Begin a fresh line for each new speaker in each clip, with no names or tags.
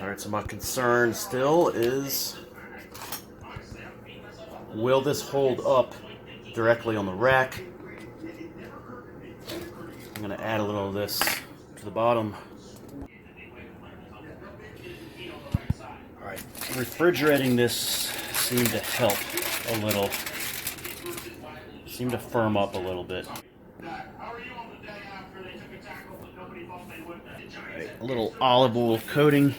Alright, so my concern still is, will this hold up directly on the rack? I'm going to add a little of this to the bottom. Alright, refrigerating this seemed to help a little. Seemed to firm up a little bit. Right, a little olive oil coating.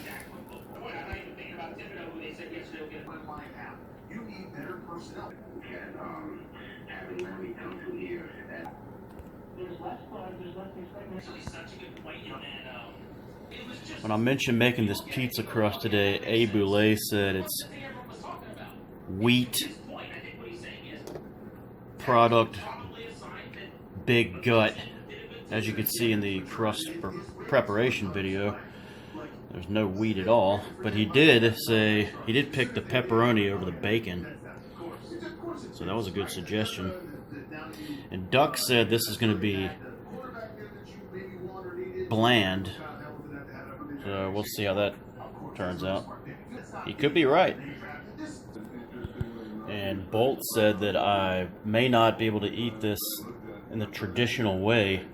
When I mentioned making this pizza crust today, A. Boulay said it's wheat product, big gut. As you can see in the crust preparation video, there's no wheat at all. But he did say, he did pick the pepperoni over the bacon. So that was a good suggestion. And Duck said this is going to be bland. So we'll see how that turns out. He could be right. And Bolt said that I may not be able to eat this in the traditional way,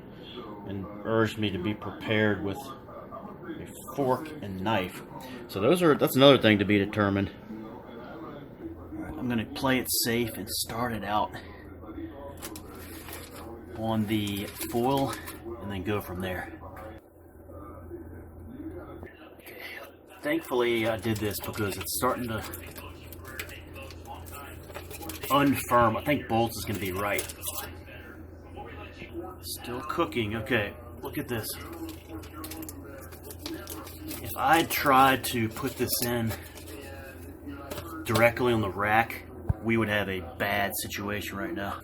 and urged me to be prepared with a fork and knife. So that's another thing to be determined. I'm going to play it safe and start it out on the foil and then go from there. Okay. Thankfully I did this because it's starting to unfirm. I think Bolts is going to be right. Still cooking. Okay, look at this. If I tried to put this in directly on the rack, we would have a bad situation right now.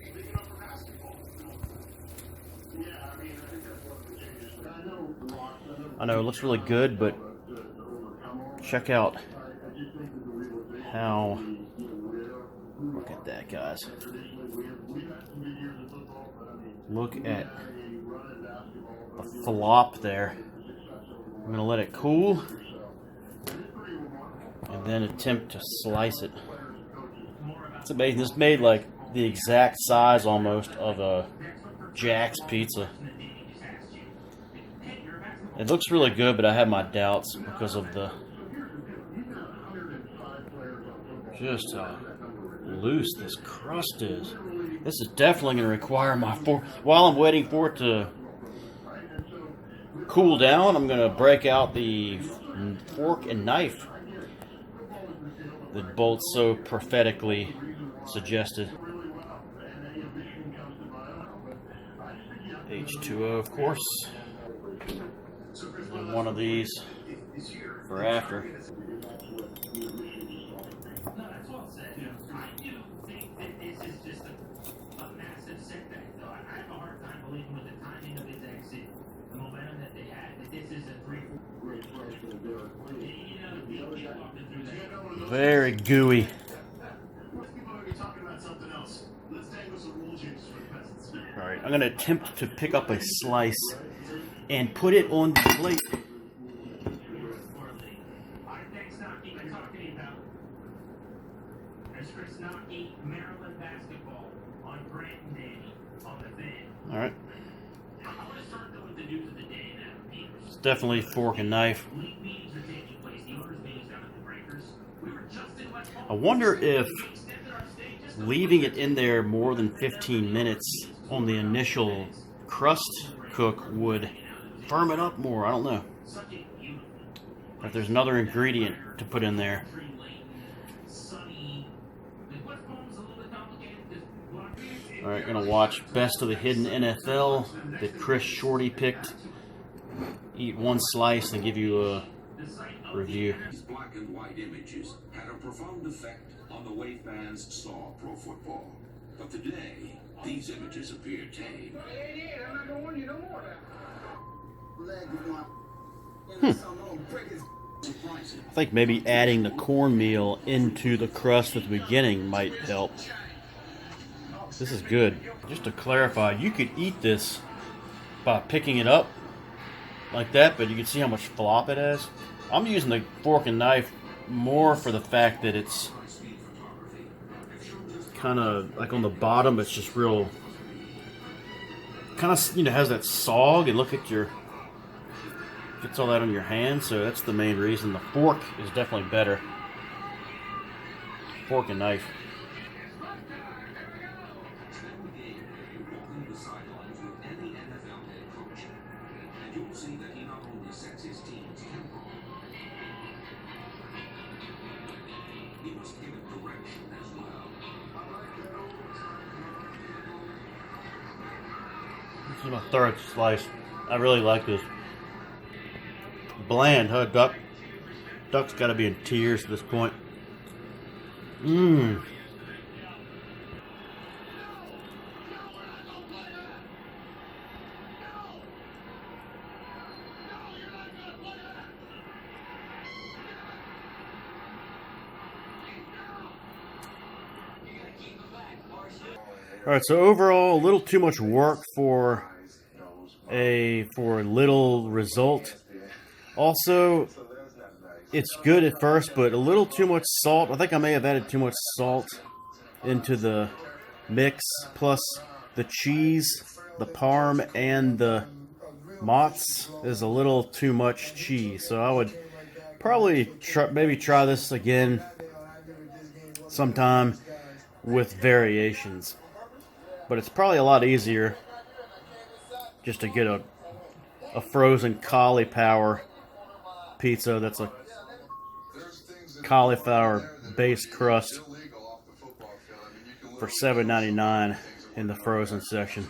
I know it looks really good, but check out how, look at that, guys. Look at the flop there. I'm going to let it cool and then attempt to slice it. It's amazing. This made like the exact size almost of a Jack's pizza. It looks really good, but I have my doubts because of the just how loose this crust is. This is definitely going to require my fork. While I'm waiting for it to cool down, I'm going to break out the fork and knife that Bolt so prophetically suggested. H2O, of course. And one of these for after. Very gooey. Alright, I'm going to attempt to pick up a slice and put it on the plate. Alright. It's definitely fork and knife. I wonder if leaving it in there more than 15 minutes on the initial crust cook would firm it up more. I don't know. If there's another ingredient to put in there. Alright, gonna watch Best of the Hidden NFL that Chris Shorty picked. Eat one slice and give you a review.
These black and white images had a profound effect on the way fans saw pro football. But today, these images appear tame.
I think maybe adding the cornmeal into the crust at the beginning might help. This is good. Just to clarify, you could eat this by picking it up like that, but you can see how much flop it has. I'm using the fork and knife more for the fact that it's kind of like on the bottom, it's just real, kind of, has that sog, and look at your, gets all that on your hand, so that's the main reason. The fork is definitely better. Fork and knife. This is my third slice. I really like this. Bland, huh? Duck's got to be in tears at this point. Mmm. Alright, so overall, a little too much work for little result. Also, it's good at first, but a little too much salt. I think I may have added too much salt into the mix, plus the cheese, the parm, and the mozz is a little too much cheese. So I would probably maybe try this again sometime with variations. But it's probably a lot easier just to get a frozen cauliflower pizza that's a cauliflower based crust for $7.99 in the frozen section.